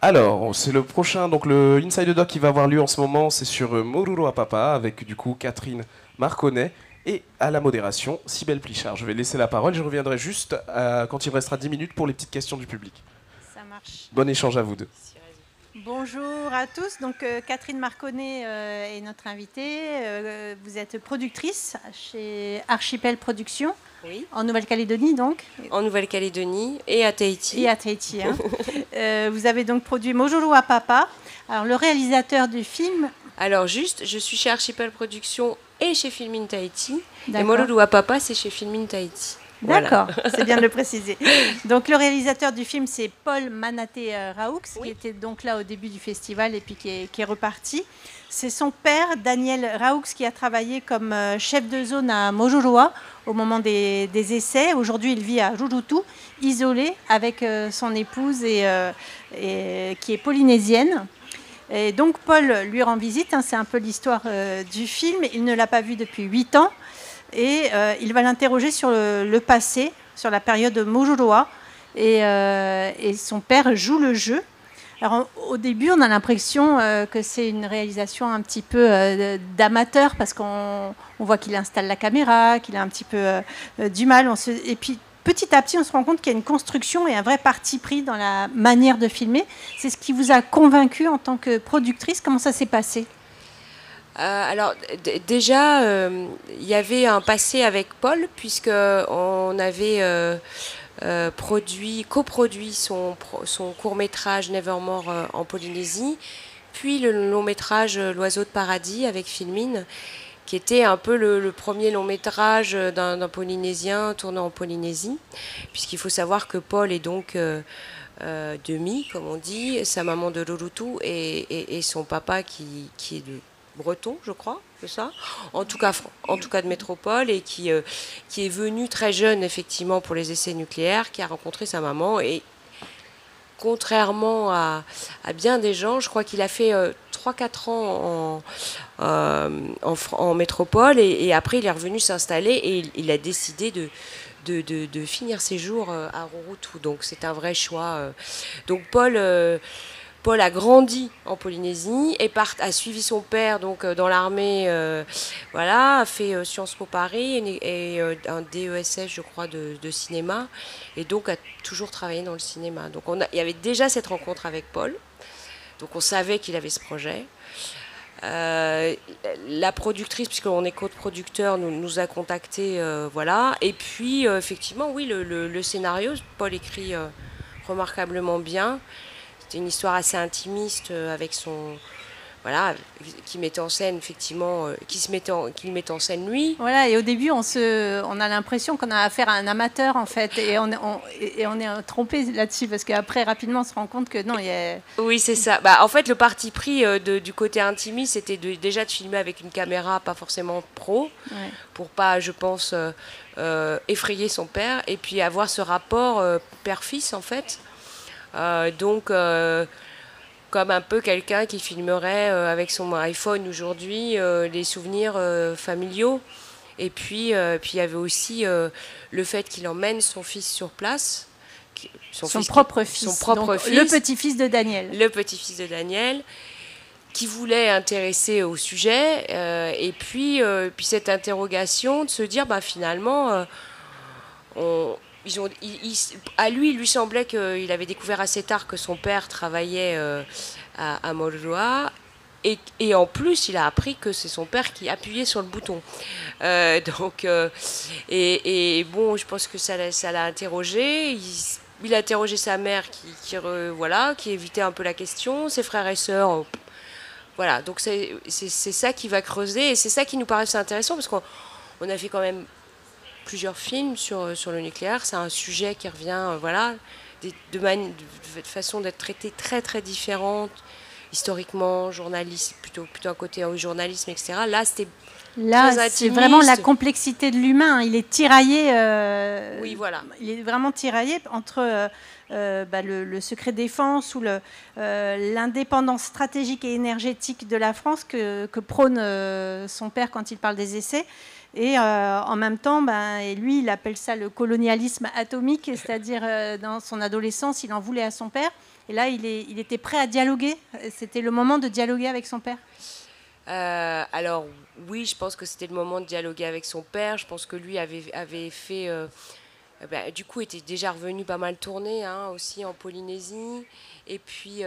Alors, c'est le prochain, donc le Inside Doc qui va avoir lieu en ce moment, c'est sur Moruro à Papa, avec du coup Catherine Marconnet, et à la modération, Cybèle Plichard. Je vais laisser la parole, je reviendrai juste quand il me restera 10 minutes pour les petites questions du public. Ça marche. Bon échange à vous deux. Bonjour à tous, donc Catherine Marconnet est notre invitée. Vous êtes productrice chez Archipel Productions, Oui, en Nouvelle-Calédonie donc. en Nouvelle-Calédonie et à Tahiti. Et à Tahiti. Hein. Vous avez donc produit Mojolo à Papa. Alors le réalisateur du film... Alors juste, je suis chez Archipel Productions et chez Filmin Tahiti. Et D'accord. Mololu à Papa, c'est chez Filmin Tahiti. D'accord, c'est bien de le préciser. Donc le réalisateur du film, c'est Paul Manaté Raoux, qui était donc là au début du festival et puis qui est reparti. C'est son père, Daniel Raoux, qui a travaillé comme chef de zone à Mojoloa au moment des essais. Aujourd'hui, il vit à Rurutu, isolé avec son épouse et qui est polynésienne. Et donc Paul lui rend visite, hein, c'est un peu l'histoire du film. Il ne l'a pas vu depuis 8 ans. Et il va l'interroger sur le passé, sur la période de Mojoloa. Et son père joue le jeu. Alors, au début, on a l'impression que c'est une réalisation un petit peu d'amateur, parce qu'on voit qu'il installe la caméra, qu'il a un petit peu du mal. Et puis, petit à petit, on se rend compte qu'il y a une construction et un vrai parti pris dans la manière de filmer. C'est ce qui vous a convaincu en tant que productrice. Comment ça s'est passé ? Alors déjà, il y avait un passé avec Paul, puisqu'on avait coproduit son court-métrage Nevermore en Polynésie, puis le long-métrage L'Oiseau de Paradis avec Filmin, qui était un peu le premier long-métrage d'un Polynésien tourné en Polynésie, puisqu'il faut savoir que Paul est donc demi, comme on dit, sa maman de Rurutu et son papa qui est de breton, je crois, c'est ça, en tout cas de métropole, et qui est venu très jeune effectivement pour les essais nucléaires, qui a rencontré sa maman, et contrairement à bien des gens, je crois qu'il a fait 3-4 ans en métropole, et après il est revenu s'installer, et il a décidé de finir ses jours à Rurutu. Donc c'est un vrai choix. Donc Paul a grandi en Polynésie et a suivi son père donc dans l'armée, voilà, a fait Sciences Po Paris et un DESS, je crois, de cinéma, et donc a toujours travaillé dans le cinéma. Donc il y avait déjà cette rencontre avec Paul, donc on savait qu'il avait ce projet. La productrice, puisqu'on est coproducteur, nous a contactés, voilà. Et puis effectivement, oui, le scénario, Paul écrit remarquablement bien. C'était une histoire assez intimiste avec son, voilà, qui mettait en scène effectivement, qu'il met en scène lui. Voilà, et au début, on a l'impression qu'on a affaire à un amateur en fait, et on est trompé là-dessus, parce qu'après rapidement on se rend compte que non, il y a... Oui, c'est ça. Bah, en fait, le parti pris du côté intimiste, c'était déjà de filmer avec une caméra pas forcément pro, ouais, pour pas, je pense, effrayer son père, et puis avoir ce rapport père-fils en fait. Donc, comme un peu quelqu'un qui filmerait avec son iPhone aujourd'hui les souvenirs familiaux. Et puis, il y avait aussi le fait qu'il emmène son fils sur place. Son propre fils. Le petit-fils de Daniel. Le petit-fils de Daniel, qui voulait intéresser au sujet. Et puis cette interrogation de se dire, bah, finalement, à lui, il lui semblait qu'il avait découvert assez tard que son père travaillait à Mojoloa, et en plus, il a appris que c'est son père qui appuyait sur le bouton. Et bon, je pense que ça l'a interrogé. Il a interrogé sa mère qui évitait un peu la question, ses frères et sœurs. Voilà, donc c'est ça qui va creuser, et c'est ça qui nous paraissait intéressant, parce qu'on a fait quand même plusieurs films sur le nucléaire. C'est un sujet qui revient, voilà, de façon d'être traité très très différente, historiquement, journaliste, plutôt un côté journalisme, etc. Là, c'est vraiment la complexité de l'humain. Il est tiraillé. Oui, voilà. Il est vraiment tiraillé entre le secret défense ou l'indépendance stratégique et énergétique de la France que prône son père quand il parle des essais. Et en même temps, et lui, il appelle ça le colonialisme atomique, c'est-à-dire dans son adolescence, il en voulait à son père. Et là, il était prêt à dialoguer. C'était le moment de dialoguer avec son père. Alors oui, je pense que c'était le moment de dialoguer avec son père. Je pense que lui avait fait, du coup, était déjà revenu pas mal tourner, hein, aussi en Polynésie. Et puis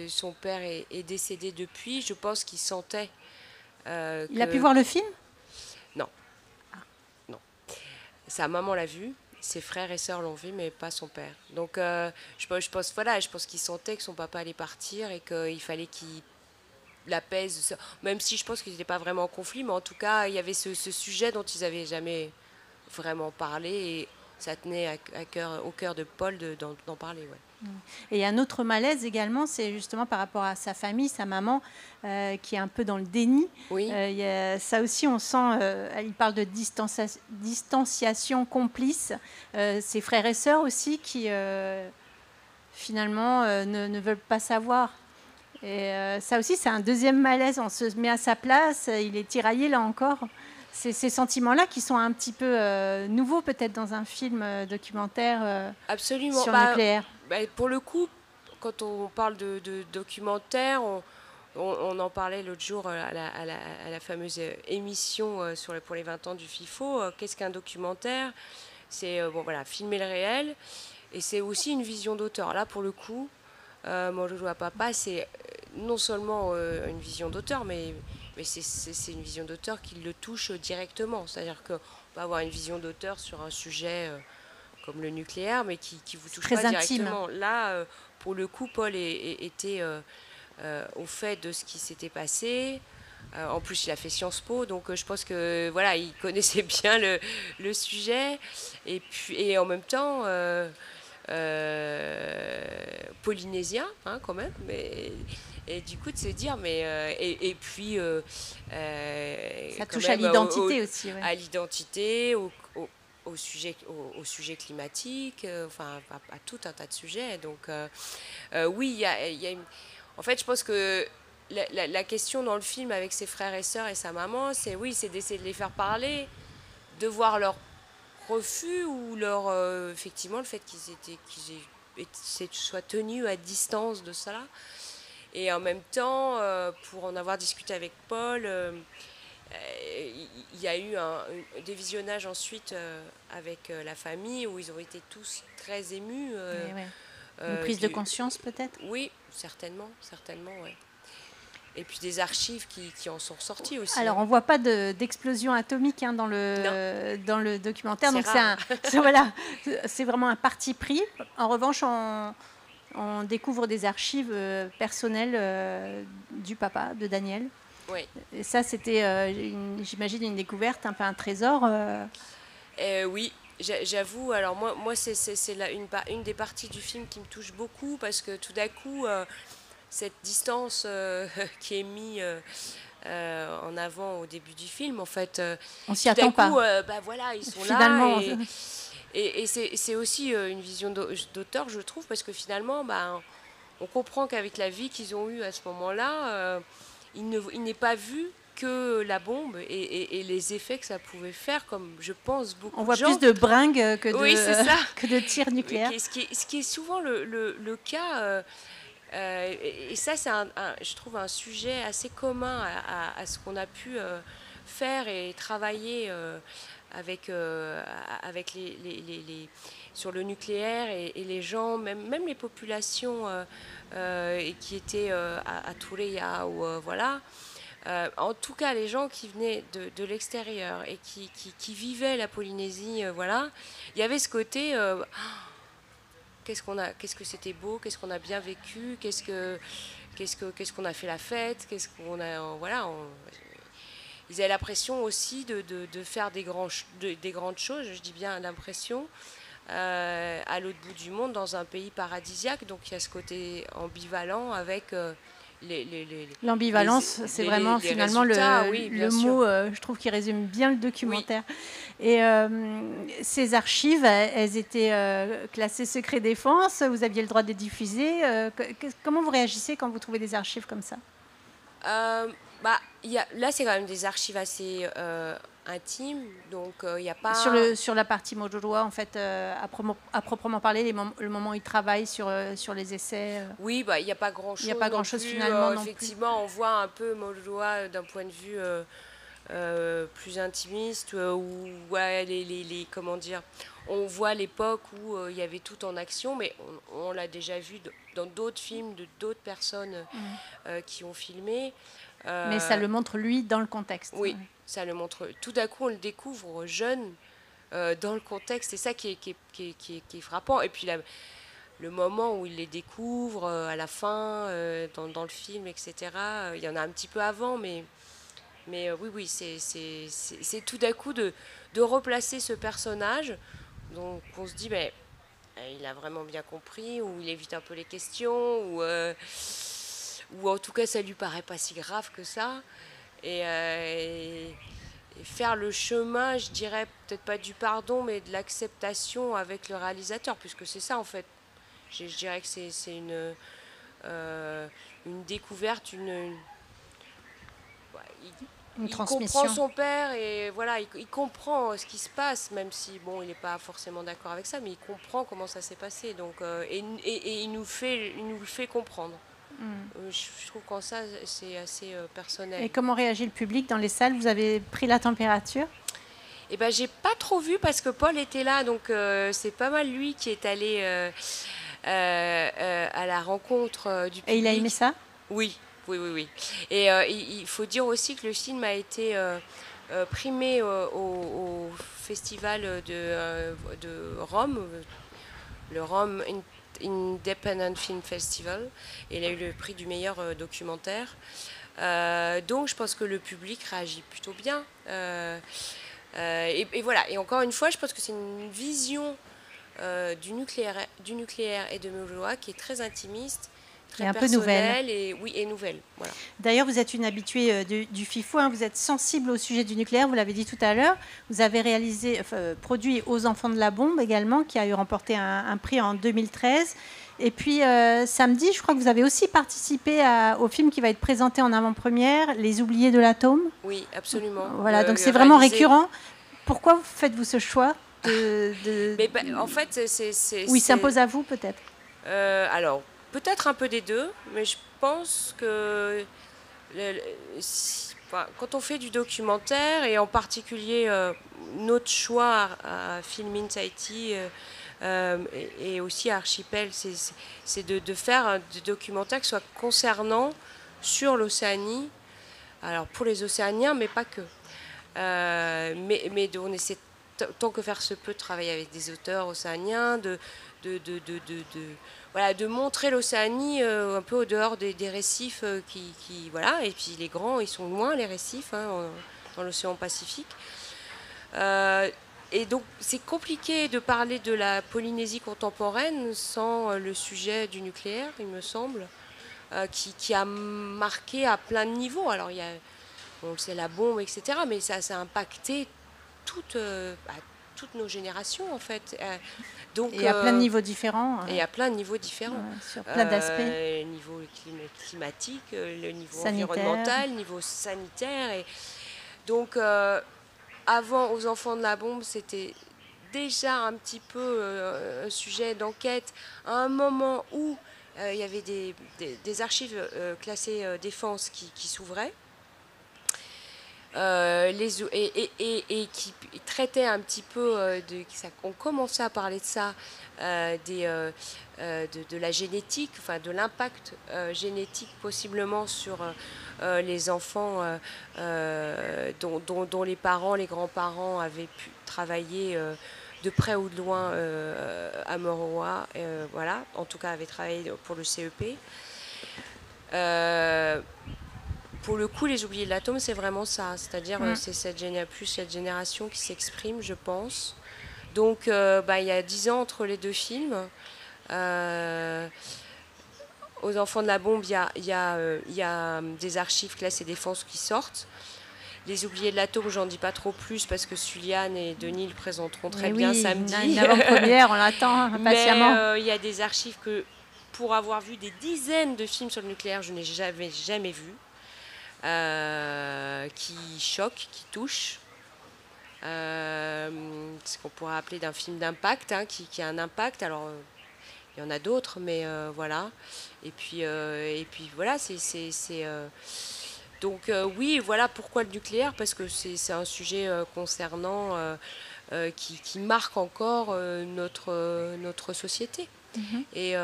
son père est décédé depuis. Je pense qu'il sentait. Il a pu voir le film ? Non. Non. Sa maman l'a vu. Ses frères et sœurs l'ont vu, mais pas son père. Donc, je pense qu'il sentait que son papa allait partir et qu'il fallait qu'il l'apaise. Même si je pense qu'ils n'étaient pas vraiment en conflit, mais en tout cas, il y avait ce sujet dont ils n'avaient jamais vraiment parlé et ça tenait au cœur de Paul d'en parler. Ouais. Et il y a un autre malaise également, c'est justement par rapport à sa famille, sa maman, qui est un peu dans le déni. Oui. Ça aussi, on sent, il parle de distanciation complice. Ses frères et sœurs aussi qui, finalement, ne veulent pas savoir. Et ça aussi, c'est un deuxième malaise. On se met à sa place, il est tiraillé là encore. C'est ces sentiments-là qui sont un petit peu nouveaux peut-être dans un film documentaire Absolument. sur le nucléaire. Pour le coup, quand on parle de documentaire, on en parlait l'autre jour à la fameuse émission pour les 20 ans du FIFO. Qu'est-ce qu'un documentaire ? C'est filmer le réel et c'est aussi une vision d'auteur. Là, pour le coup, Moruru à Papa, c'est non seulement une vision d'auteur, mais c'est une vision d'auteur qui le touche directement. C'est-à-dire qu'on peut avoir une vision d'auteur sur un sujet comme le nucléaire, mais qui vous touche pas directement. Là, pour le coup, Paul était au fait de ce qui s'était passé. En plus, il a fait Sciences Po, donc je pense que voilà, il connaissait bien le sujet. Et en même temps, polynésien, hein, quand même. Et du coup, de se dire, et puis ça touche à l'identité aussi. Ouais. À l'identité, au sujet climatique, à tout un tas de sujets. Donc, oui, il y a en fait, je pense que la question dans le film avec ses frères et sœurs et sa maman, c'est d'essayer de les faire parler, de voir leur refus ou effectivement le fait qu'ils soient tenus à distance de cela. Et en même temps, pour en avoir discuté avec Paul, il y a eu des visionnages ensuite avec la famille où ils ont été tous très émus. Une prise de conscience peut-être ? Oui, certainement, ouais. Et puis des archives qui en sont ressorties aussi. Alors, on ne voit pas d'explosion atomique dans le documentaire. Donc, c'est vraiment un parti pris. En revanche, on découvre des archives personnelles du papa, de Daniel. Oui. Et ça, c'était, j'imagine, une découverte, un peu un trésor. Oui, j'avoue. Alors, moi c'est une des parties du film qui me touche beaucoup parce que tout d'un coup... cette distance qui est mise en avant au début du film, en fait, on s'y attend pas. Voilà, ils sont finalement, là. Et c'est aussi une vision d'auteur, je trouve, parce que finalement, on comprend qu'avec la vie qu'ils ont eue à ce moment-là, il n'est pas vu que la bombe et les effets que ça pouvait faire, comme je pense beaucoup on voit de gens. Plus de bringues que oui, que de tirs nucléaires. Ce qui est souvent le cas... et ça, c'est je trouve un sujet assez commun à ce qu'on a pu faire et travailler avec sur le nucléaire et les gens, même les populations qui étaient à Tureia ou voilà. En tout cas, les gens qui venaient de l'extérieur et qui vivaient la Polynésie, voilà, il y avait ce côté. Qu'est-ce que c'était beau, qu'est-ce qu'on a bien vécu, qu'est-ce qu'on a fait la fête, ils avaient l'impression aussi de faire des grandes choses, je dis bien l'impression, à l'autre bout du monde, dans un pays paradisiaque. Donc il y a ce côté ambivalent avec l'ambivalence, c'est vraiment finalement le mot, je trouve, qui résume bien le documentaire. Oui. Et ces archives, elles étaient classées secret défense, vous aviez le droit de les diffuser. Comment vous réagissez quand vous trouvez des archives comme ça ? Là, c'est quand même des archives assez intime, donc il n'y a pas... Sur la partie Moruroa, en fait, à proprement parler, le moment où il travaille sur les essais. Oui, bah, il n'y a pas grand-chose. Il n'y a pas grand-chose finalement non effectivement, on voit un peu Moruroa d'un point de vue plus intimiste, où comment dire, on voit l'époque où il y avait tout en action, mais on l'a déjà vu dans d'autres films de d'autres personnes qui ont filmé. Mais ça le montre lui dans le contexte. Oui, ça le montre. Tout d'un coup, on le découvre jeune dans le contexte. C'est ça qui est frappant. Et puis le moment où il les découvre à la fin, dans le film, etc. Il y en a un petit peu avant, mais oui, c'est tout d'un coup de replacer ce personnage. Donc on se dit, mais il a vraiment bien compris, ou il évite un peu les questions, ou en tout cas ça lui paraît pas si grave que ça. Et faire le chemin, je dirais peut-être pas du pardon, mais de l'acceptation avec le réalisateur, puisque c'est ça en fait. Je dirais que c'est une découverte, une transmission. Il comprend son père et voilà, il comprend ce qui se passe, même si bon, il n'est pas forcément d'accord avec ça, mais il comprend comment ça s'est passé. Donc, et il nous le fait comprendre. Je trouve qu'en ça, c'est assez personnel. Et comment réagit le public dans les salles? Vous avez pris la température? Eh ben, j'ai pas trop vu parce que Paul était là, donc c'est pas mal lui qui est allé à la rencontre du public. Et il a aimé ça? Oui. Et il faut dire aussi que le film a été primé au festival de Rome, le Rome Independent Film Festival, et il a eu le prix du meilleur documentaire. Donc je pense que le public réagit plutôt bien. Et voilà, et encore une fois, je pense que c'est une vision du nucléaire et de Moruroa qui est très intimiste, très un peu nouvelle. Et nouvelle. Voilà. D'ailleurs, vous êtes une habituée du FIFO, hein, vous êtes sensible au sujet du nucléaire, vous l'avez dit tout à l'heure. Vous avez produit Aux Enfants de la Bombe également, qui a eu remporté un prix en 2013. Et puis samedi, je crois que vous avez aussi participé au film qui va être présenté en avant-première, Les Oubliés de l'Atome. Oui, absolument. Voilà, donc c'est vraiment récurrent. Pourquoi faites-vous ce choix en fait, Oui, il s'impose à vous peut-être. Alors, peut-être un peu des deux, mais je pense que quand on fait du documentaire, et en particulier notre choix à Film in Tahiti et aussi à Archipel, c'est de faire des documentaires qui soient concernants sur l'Océanie, alors pour les Océaniens, mais pas que. Mais on essaie tant que faire se peut de travailler avec des auteurs océaniens, de montrer l'Océanie un peu au dehors des récifs voilà, et puis les grands, ils sont loin, les récifs, hein, dans l'océan Pacifique. Et donc c'est compliqué de parler de la Polynésie contemporaine sans le sujet du nucléaire, il me semble, qui a marqué à plein de niveaux. Alors il y a, on le sait, la bombe, etc., mais ça a impacté toutes nos générations en fait. Donc, et à plein de niveaux différents. Et à plein de niveaux différents. Sur plein d'aspects. Le niveau climatique, le niveau sanitaire. Environnemental, le niveau sanitaire. Et donc, avant, Aux Enfants de la Bombe, c'était déjà un petit peu un sujet d'enquête, à un moment où il y avait des archives classées défense qui s'ouvraient. Et qui traitait un petit peu on commençait à parler de ça, de la génétique, enfin de l'impact génétique possiblement sur les enfants dont les parents, les grands-parents avaient pu travailler de près ou de loin à Moruroa, voilà, en tout cas avaient travaillé pour le CEP. Pour le coup, Les Oubliés de l'Atome, c'est vraiment ça. C'est-à-dire, c'est cette génération qui s'exprime, je pense. Donc, il y a 10 ans entre les deux films. Aux Enfants de la Bombe, il y a des archives classées défense qui sortent. Les Oubliés de l'Atome, j'en dis pas trop plus parce que Suliane et Denis le présenteront très bien samedi. Une avant-première, on l'attend impatiemment. Mais il y a des archives que, pour avoir vu des dizaines de films sur le nucléaire, je n'ai jamais vu. Qui choque, qui touche. ce qu'on pourrait appeler d'un film d'impact, hein, qui a un impact. Alors, il y en a d'autres, mais voilà. Et puis voilà, donc oui, voilà pourquoi le nucléaire, parce que c'est un sujet concernant qui marque encore notre société. Et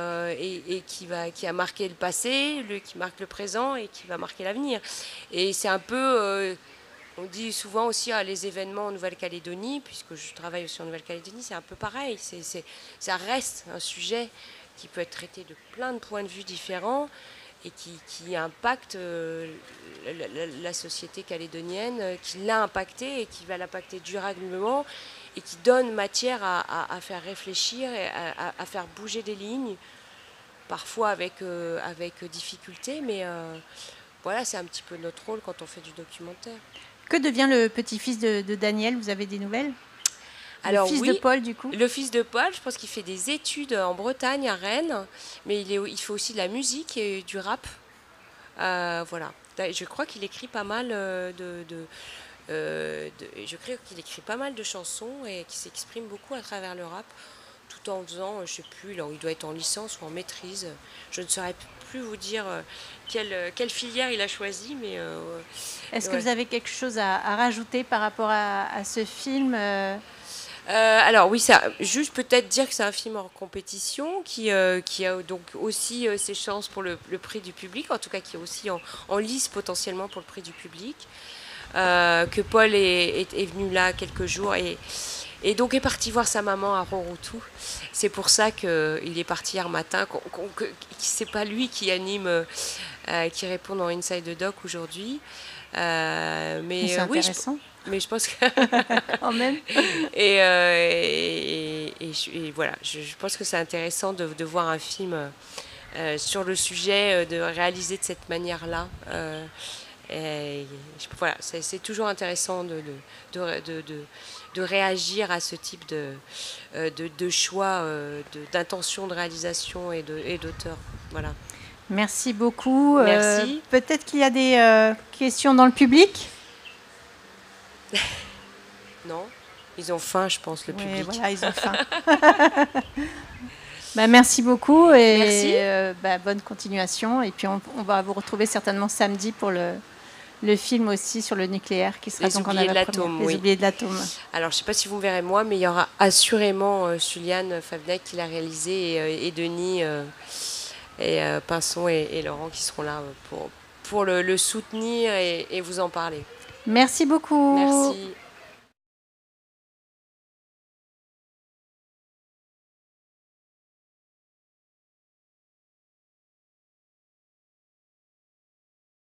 qui a marqué le passé, qui marque le présent et qui va marquer l'avenir. Et c'est un peu, on dit souvent aussi les événements en Nouvelle-Calédonie, puisque je travaille aussi en Nouvelle-Calédonie, c'est un peu pareil. Ça reste un sujet qui peut être traité de plein de points de vue différents et qui impacte la société calédonienne, qui l'a impacté et qui va l'impacter durablement et qui donne matière à faire réfléchir et à faire bouger des lignes, parfois avec difficulté, mais voilà, c'est un petit peu notre rôle quand on fait du documentaire. Que devient le petit-fils de Daniel? Vous avez des nouvelles? Alors, le fils de Paul, du coup. Le fils de Paul, je pense qu'il fait des études en Bretagne, à Rennes, mais il fait aussi de la musique et du rap. Voilà. Je crois qu'il écrit pas mal je crois qu'il écrit pas mal de chansons et qu'il s'exprime beaucoup à travers le rap, tout en faisant, je sais plus, là où il doit être en licence ou en maîtrise. Je ne saurais plus vous dire quelle filière il a choisi, mais... Est-ce que vous avez quelque chose à rajouter par rapport à ce film alors oui, juste peut-être dire que c'est un film hors compétition qui a donc aussi ses chances pour le prix du public, en tout cas qui est aussi en lice potentiellement pour le prix du public. Que Paul est venu là quelques jours et donc est parti voir sa maman à Rorotou. C'est pour ça qu'il est parti hier matin, c'est pas lui qui anime, qui répond dans Inside the Doc aujourd'hui. Mais c'est intéressant. Mais je pense que quand même. Et voilà, je pense que c'est intéressant de voir un film sur le sujet, de réaliser de cette manière-là. Voilà, c'est toujours intéressant de réagir à ce type de choix, d'intention de réalisation et d'auteur. Voilà. Merci beaucoup. Merci. Peut-être qu'il y a des questions dans le public. Non, ils ont faim, je pense, le public. Voilà, ils ont faim. Merci beaucoup et bonne continuation. Et puis on va vous retrouver certainement samedi pour le film aussi sur le nucléaire qui sera Les donc en oubliés de l'atome. Les oubliés de l'atome. Alors je ne sais pas si vous me verrez moi, mais il y aura assurément Juliane Favnec qui l'a réalisé et Denis et Pinson et Laurent qui seront là pour le soutenir et vous en parler. Merci beaucoup. Merci.